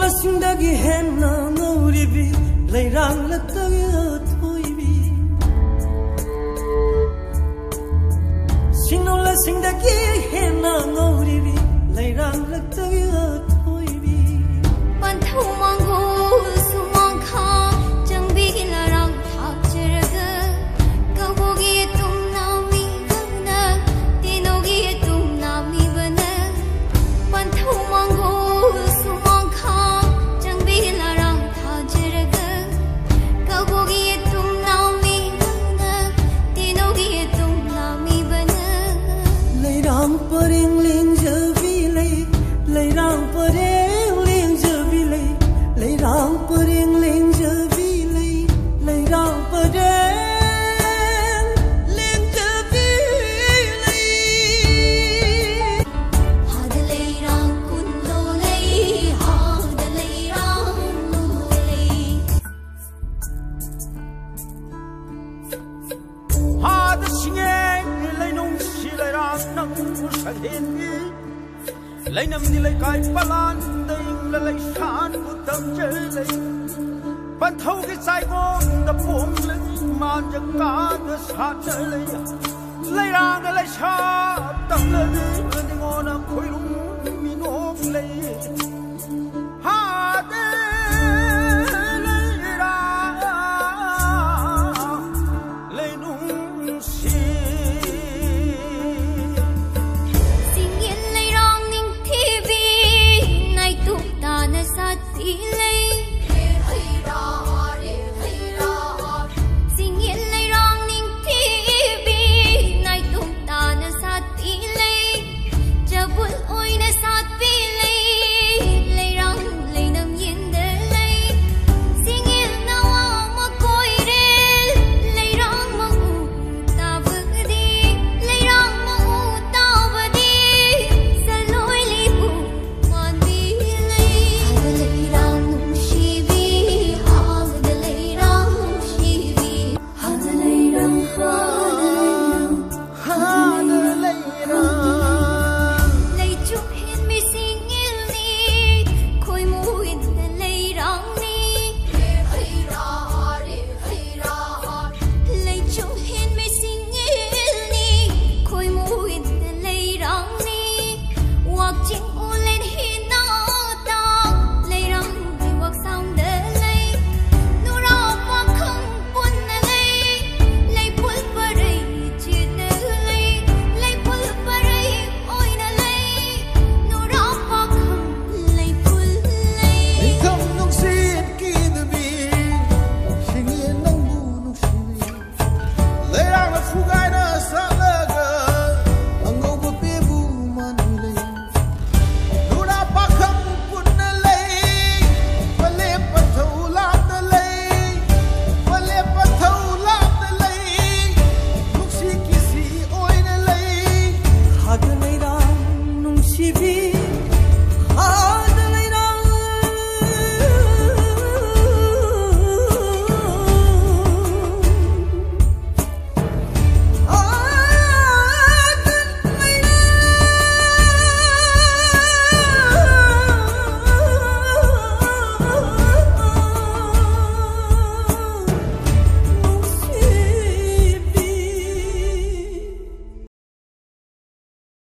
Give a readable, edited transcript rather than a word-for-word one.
sinollasingdagi henna ngoribi leiranglatagi thoibi sinollasingdagi henna ngoribi leiranglatagi thoibi panthau mango sumang kha jangbi larang thakjaraga kabogi tum nami bana tinogi tum nami bana panthau mango sumang kha jangbi larang thakjaraga kabogi tum nami bana tinogi tum nami bana leirang pareng leng javi leirang pareng leng javi leirang pareng leng javi leirang pareng leng javi hada leirang kunlo lei hada leirang kunlo lei hada singeng leinong si leirang nang usahin leinam ni lei kai palan ding la lei san utam jelei panthau ki sai ko da pom le man jang ka da sa jelei leirang da lei sa tam le ni ngona khoi lung mi ngok lei